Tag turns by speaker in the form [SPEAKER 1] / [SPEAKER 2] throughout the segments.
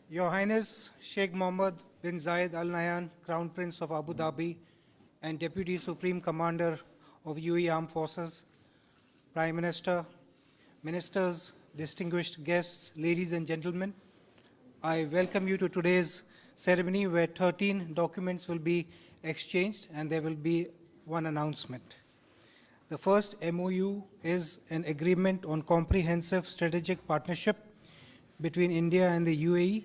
[SPEAKER 1] Your Highness Sheikh Mohammed bin Zayed Al Nahyan, Crown Prince of Abu Dhabi and Deputy Supreme Commander of UAE Armed Forces, Prime Minister, Ministers, distinguished guests, ladies and gentlemen, I welcome you to today's ceremony where 13 documents will be exchanged and there will be one announcement. The first MOU is an agreement on comprehensive strategic partnership between India and the UAE.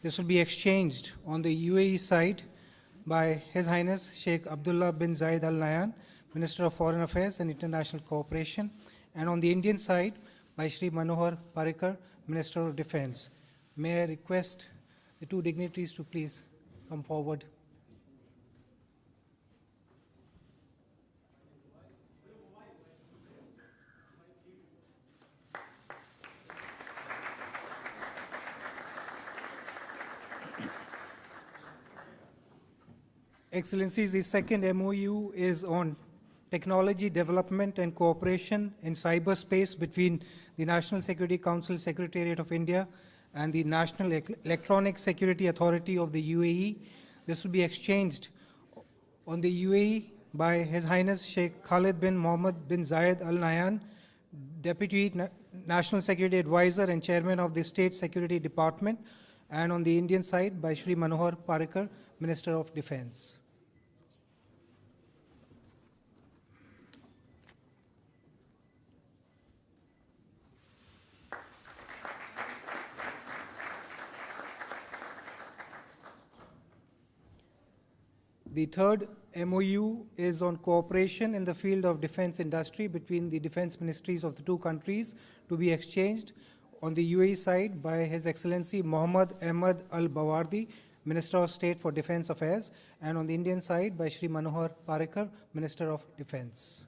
[SPEAKER 1] This will be exchanged on the UAE side by His Highness Sheikh Abdullah bin Zayed Al Nahyan, Minister of Foreign Affairs and International Cooperation, and on the Indian side by Shri Manohar Parrikar, Minister of Defense. May I request the two dignitaries to please come forward. Excellencies, the second MOU is on technology development and cooperation in cyberspace between the National Security Council Secretariat of India and the National Electronic Security Authority of the UAE. This will be exchanged on the UAE by His Highness Sheikh Khalid bin Mohammed bin Zayed Al Nahyan, Deputy National Security Advisor and Chairman of the State Security Department, and on the Indian side by Shri Manohar Parrikar, Minister of Defense. The third MOU is on cooperation in the field of defense industry between the defense ministries of the two countries, to be exchanged on the UAE side by His Excellency Mohammad Ahmad Al Bawardi, Minister of State for Defense Affairs, and on the Indian side by Shri Manohar Parrikar, Minister of Defense.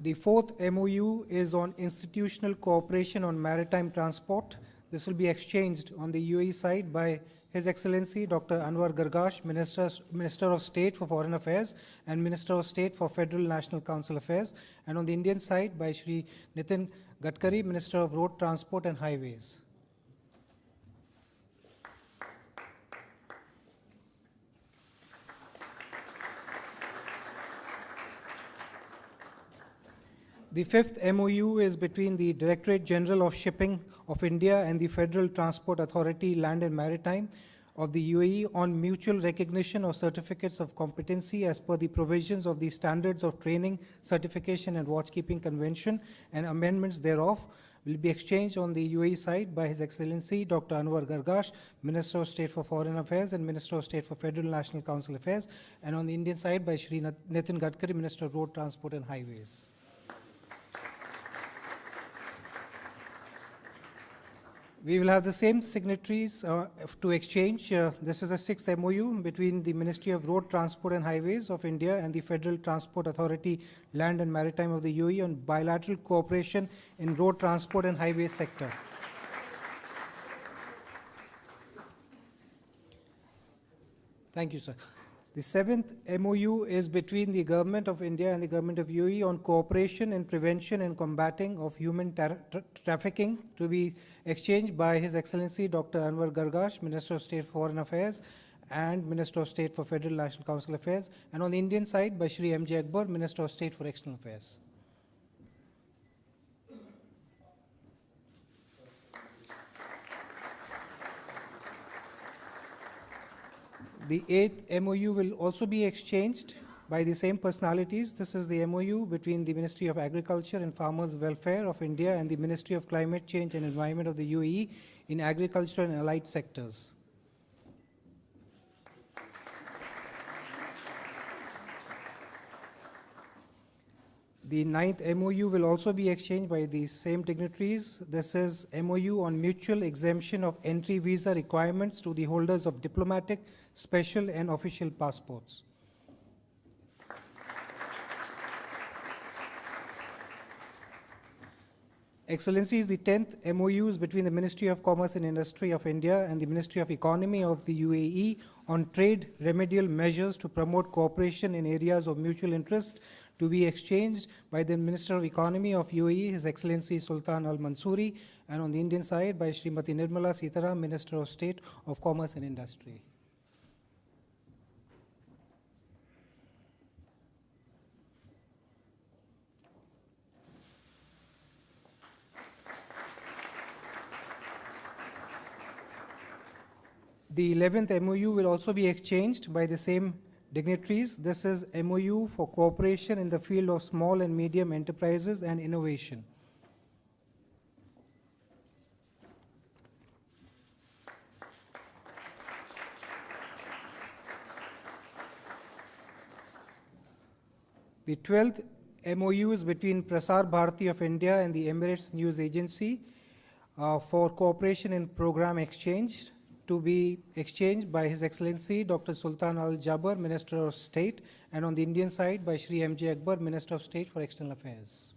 [SPEAKER 1] The fourth MOU is on institutional cooperation on maritime transport. This will be exchanged on the UAE side by His Excellency Dr. Anwar Gargash, Minister of State for Foreign Affairs and Minister of State for Federal National Council Affairs, and on the Indian side by Shri Nitin Gadkari, Minister of Road Transport and Highways. The fifth MOU is between the Directorate General of Shipping of India and the Federal Transport Authority, Land and Maritime of the UAE on mutual recognition of certificates of competency as per the provisions of the Standards of Training, Certification and Watchkeeping Convention and amendments thereof, will be exchanged on the UAE side by His Excellency Dr. Anwar Gargash, Minister of State for Foreign Affairs and Minister of State for Federal National Council Affairs, and on the Indian side by Shri Nitin Gadkari, Minister of Road Transport and Highways. We will have the same signatories to exchange. This is a sixth MOU between the Ministry of Road Transport and Highways of India and the Federal Transport Authority, Land and Maritime of the UAE on bilateral cooperation in road transport and highway sector. Thank you, sir. The seventh MOU is between the Government of India and the Government of UAE on cooperation in prevention and combating of human trafficking, to be exchanged by His Excellency Dr. Anwar Gargash, Minister of State for Foreign Affairs and Minister of State for Federal National Council Affairs, and on the Indian side by Shri M.J. Akbar, Minister of State for External Affairs. The eighth MOU will also be exchanged by the same personalities. This is the MOU between the Ministry of Agriculture and Farmers' Welfare of India and the Ministry of Climate Change and Environment of the UAE in agriculture and allied sectors. The ninth MOU will also be exchanged by the same dignitaries. This is MOU on mutual exemption of entry visa requirements to the holders of diplomatic, special and official passports. Excellencies, the 10th MOU is between the Ministry of Commerce and Industry of India and the Ministry of Economy of the UAE on trade remedial measures to promote cooperation in areas of mutual interest, to be exchanged by the Minister of Economy of UAE, His Excellency Sultan Al Mansouri, and on the Indian side by Srimati Nirmala Sitaram, Minister of State of Commerce and Industry. The 11th MOU will also be exchanged by the same dignitaries. This is MOU for cooperation in the field of small and medium enterprises and innovation. The 12th MOU is between Prasar Bharati of India and the Emirates News Agency for cooperation in program exchange, to be exchanged by His Excellency Dr. Sultan Al Jaber, Minister of State, and on the Indian side by Shri M.J. Akbar, Minister of State for External Affairs.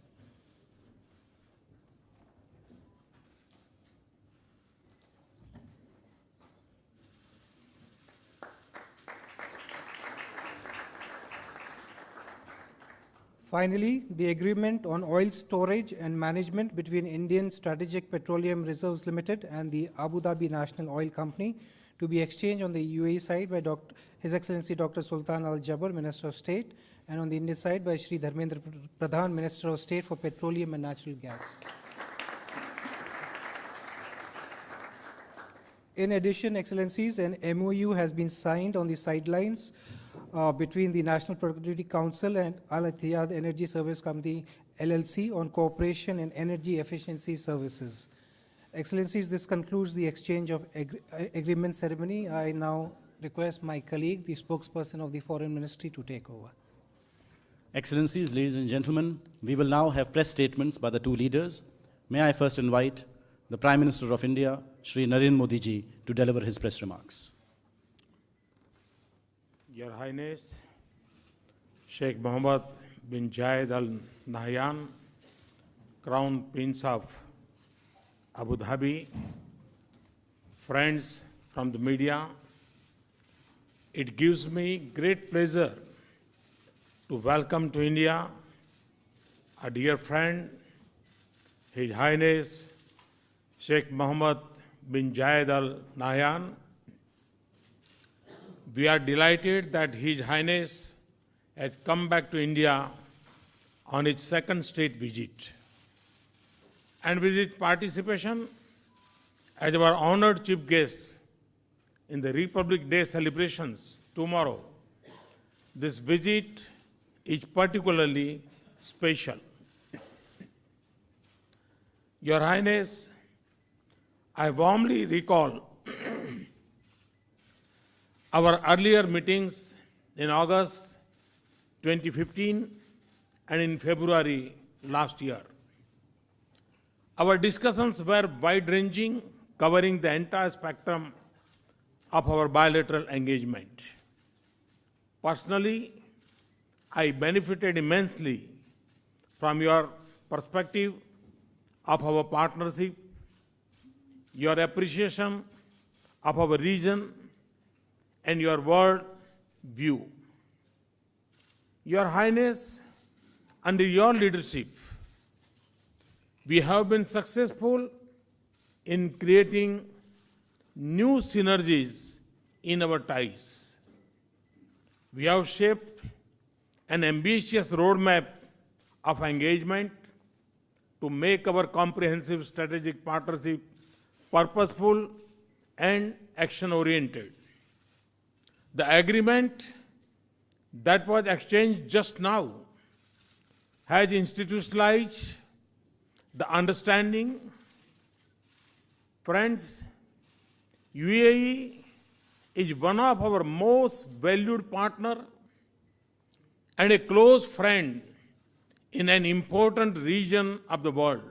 [SPEAKER 1] Finally, the agreement on oil storage and management between Indian Strategic Petroleum Reserves Limited and the Abu Dhabi National Oil Company, to be exchanged on the UAE side by His Excellency Dr. Sultan Al Jaber, Minister of State, and on the Indian side by Shri Dharmendra Pradhan, Minister of State for Petroleum and Natural Gas. In addition, Excellencies, an MOU has been signed on the sidelines between the National Productivity Council and Al Ittihad Energy Service Company LLC on cooperation in energy efficiency services. Excellencies, this concludes the exchange of agreement ceremony. I now request my colleague, the spokesperson of the Foreign Ministry, to take over.
[SPEAKER 2] Excellencies, ladies and gentlemen, we will now have press statements by the two leaders. May I first invite the Prime Minister of India, Shri Narendra Modi ji, to deliver his press remarks.
[SPEAKER 3] Your Highness, Sheikh Mohammed bin Zayed Al Nahyan, Crown Prince of Abu Dhabi, friends from the media, it gives me great pleasure to welcome to India a dear friend, His Highness Sheikh Mohammed bin Zayed Al Nahyan. We are delighted that His Highness has come back to India on his second state visit. And with his participation as our honored chief guest in the Republic Day celebrations tomorrow, this visit is particularly special. Your Highness, I warmly recall our earlier meetings in August 2015 and in February last year. Our discussions were wide-ranging, covering the entire spectrum of our bilateral engagement. Personally, I benefited immensely from your perspective of our partnership, your appreciation of our region, and your world view. Your Highness, under your leadership, we have been successful in creating new synergies in our ties. We have shaped an ambitious roadmap of engagement to make our comprehensive strategic partnership purposeful and action-oriented. The agreement that was exchanged just now has institutionalized the understanding. Friends, UAE is one of our most valued partners and a close friend in an important region of the world.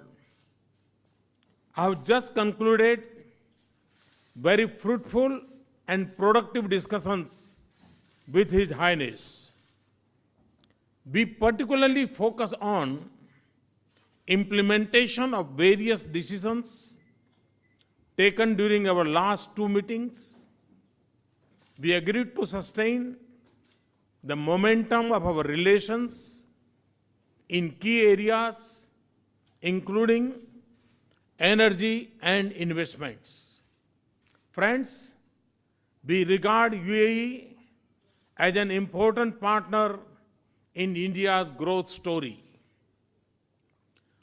[SPEAKER 3] I have just concluded very fruitful and productive discussions with His Highness. We particularly focus on implementation of various decisions taken during our last two meetings, we agreed to sustain the momentum of our relations in key areas, including energy and investments. Friends, we regard UAE as an important partner in India's growth story.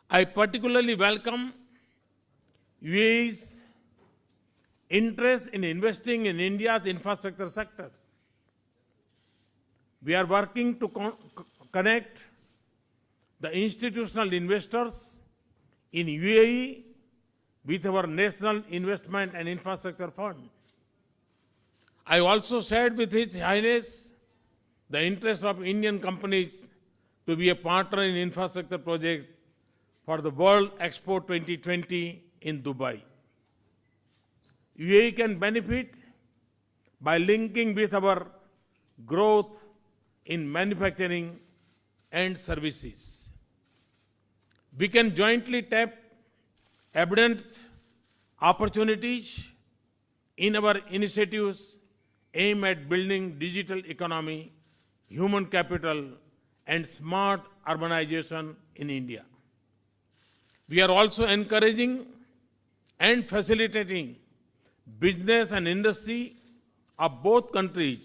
[SPEAKER 3] I particularly welcome UAE's interest in investing in India's infrastructure sector. We are working to connect the institutional investors in UAE with our National Investment and Infrastructure Fund. I also shared with His Highness the interest of Indian companies to be a partner in infrastructure projects for the World Expo 2020 in Dubai. UAE can benefit by linking with our growth in manufacturing and services. We can jointly tap abundant opportunities in our initiatives aimed at building digital economy, human capital, and smart urbanization in India. We are also encouraging and facilitating business and industry of both countries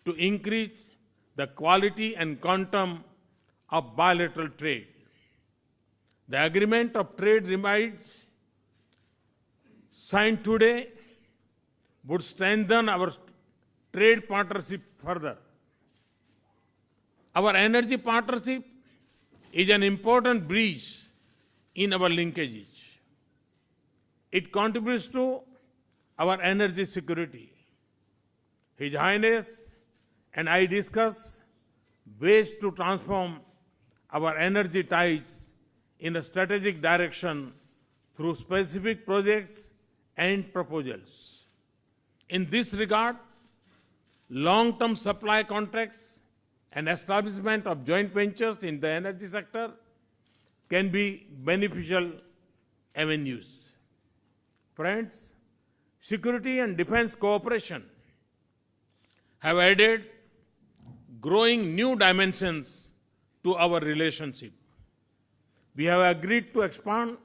[SPEAKER 3] to increase the quality and quantum of bilateral trade. The agreement of trade remains signed today would strengthen our trade partnership further. Our energy partnership is an important bridge in our linkages. It contributes to our energy security. His Highness and I discuss ways to transform our energy ties in a strategic direction through specific projects and proposals. In this regard, long-term supply contracts and establishment of joint ventures in the energy sector can be beneficial avenues. Friends, security and defense cooperation have added growing new dimensions to our relationship. We have agreed to expand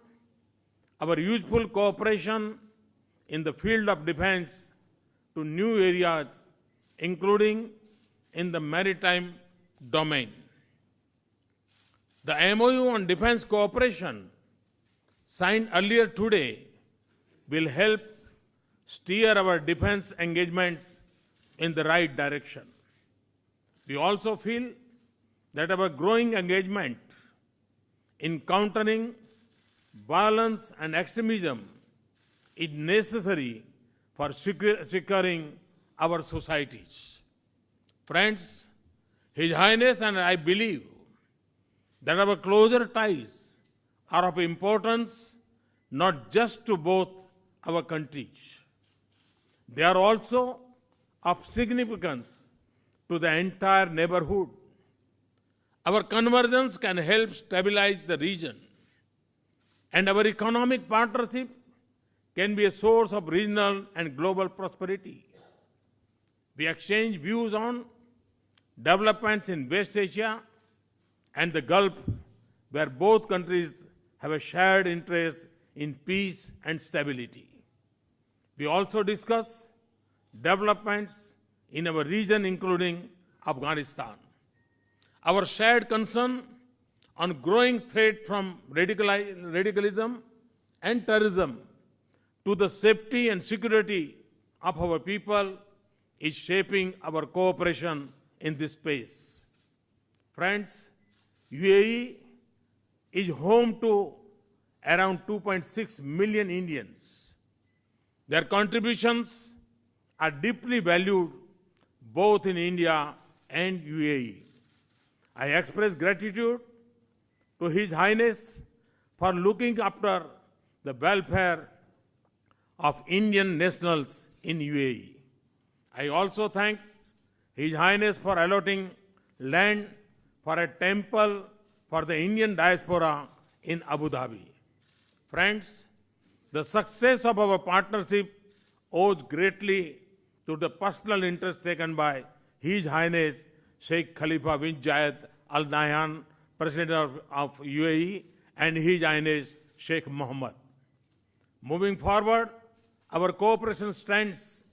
[SPEAKER 3] our useful cooperation in the field of defense to new areas, including in the maritime domain. The MOU on defense cooperation signed earlier today will help steer our defense engagements in the right direction. We also feel that our growing engagement in countering violence and extremism is necessary for securing our societies. Friends, His Highness and I believe that our closer ties are of importance not just to both our countries. They are also of significance to the entire neighborhood. Our convergence can help stabilize the region, and our economic partnership can be a source of regional and global prosperity. We exchange views on developments in West Asia and the Gulf, where both countries have a shared interest in peace and stability. We also discuss developments in our region, including Afghanistan. Our shared concern on growing threat from radicalism and terrorism to the safety and security of our people is shaping our cooperation in this space. Friends, UAE is home to around 2.6 million Indians. Their contributions are deeply valued both in India and UAE. I express gratitude to His Highness for looking after the welfare of Indian nationals in UAE. I also thank His Highness for allotting land for a temple for the Indian diaspora in Abu Dhabi. Friends, the success of our partnership owes greatly to the personal interest taken by His Highness Sheikh Khalifa bin Zayed Al Nahyan, President of UAE, and His Highness Sheikh Mohammed. Moving forward, our cooperation stands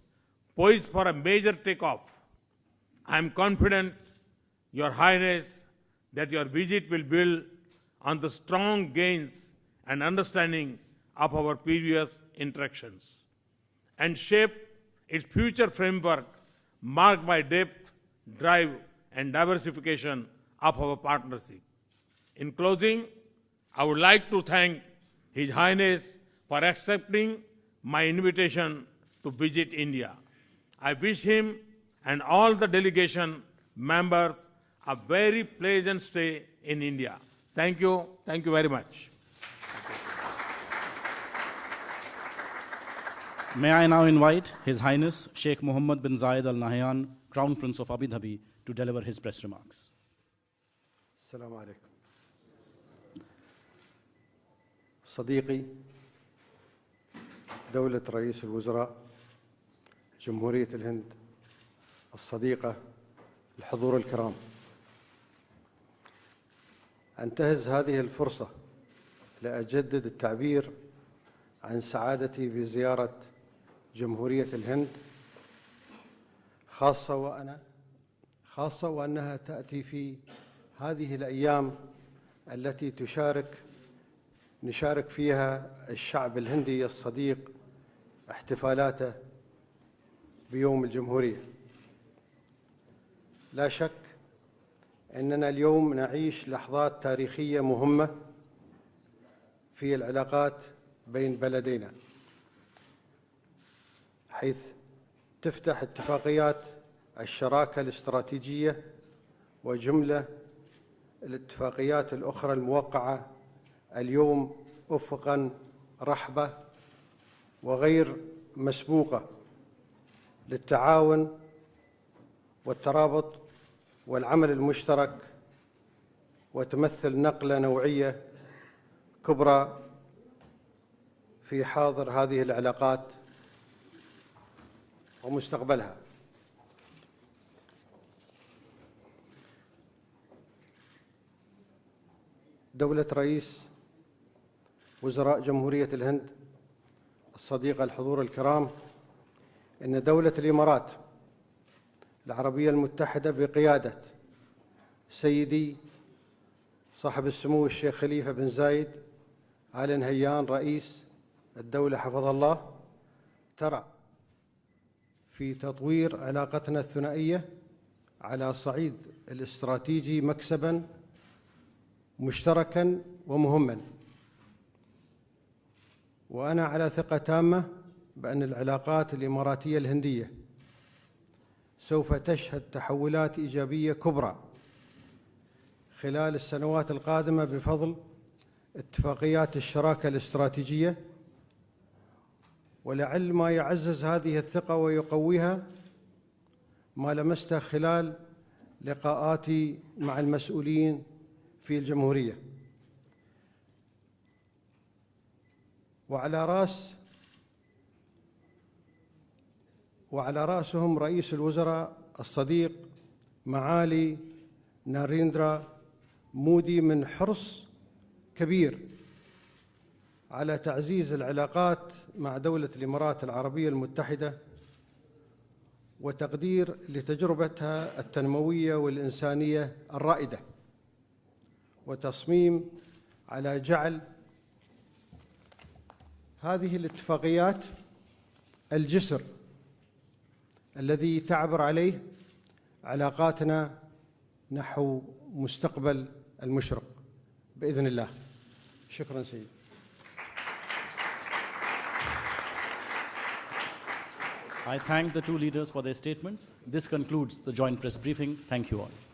[SPEAKER 3] poised for a major takeoff. I am confident, Your Highness, that your visit will build on the strong gains and understanding of our previous interactions and shape its future framework marked by depth, drive, and diversification of our partnership. In closing, I would like to thank His Highness for accepting my invitation to visit India. I wish him and all the delegation members a very pleasant stay in India. Thank you. Thank you very much.
[SPEAKER 2] May I now invite His Highness Sheikh Mohammed bin Zayed Al Nahyan, Crown Prince of Abu Dhabi, to deliver his press remarks.
[SPEAKER 4] السلام عليكم. صديقي دولة رئيس الوزراء جمهورية الهند الصديقة، الحضور الكرام، أنتهز هذه الفرصة لأجدد التعبير عن سعادتي بزيارة جمهورية الهند، خاصة وأنها تأتي في هذه الأيام التي نشارك فيها الشعب الهندي الصديق احتفالاته بيوم الجمهورية. لا شك أننا اليوم نعيش لحظات تاريخية مهمة في العلاقات بين بلدينا، حيث تفتح اتفاقيات الشراكة الاستراتيجية وجملة الاتفاقيات الأخرى الموقعة اليوم أفقاً رحبة وغير مسبوقة للتعاون والترابط والعمل المشترك، وتمثل نقلة نوعية كبرى في حاضر هذه العلاقات ومستقبلها. دولة رئيس وزراء جمهورية الهند الصديقة، الحضور الكرام، إن دولة الإمارات العربية المتحدة بقيادة سيدي صاحب السمو الشيخ خليفة بن زايد آل نهيان رئيس الدولة حفظه الله، ترى في تطوير علاقتنا الثنائية على صعيد الاستراتيجي مكسباً مشتركاً ومهماً. وأنا على ثقة تامة بأن العلاقات الإماراتية الهندية سوف تشهد تحولات إيجابية كبرى خلال السنوات القادمة بفضل اتفاقيات الشراكة الاستراتيجية، ولعل ما يعزز هذه الثقة ويقويها ما لمسته خلال لقاءاتي مع المسؤولين في الجمهورية، وعلى رأسهم رئيس الوزراء الصديق معالي ناريندرا مودي، من حرص كبير على تعزيز العلاقات مع دولة الإمارات العربية المتحدة وتقدير لتجربتها التنموية والإنسانية الرائدة، وتصميم على جعل هذه الاتفاقيات الجسر الذي تعبر عليه علاقاتنا نحو مستقبل المشرق بإذن الله. شكراً سيدي.
[SPEAKER 2] I thank the two leaders for their statements. This concludes the joint press briefing. Thank you all.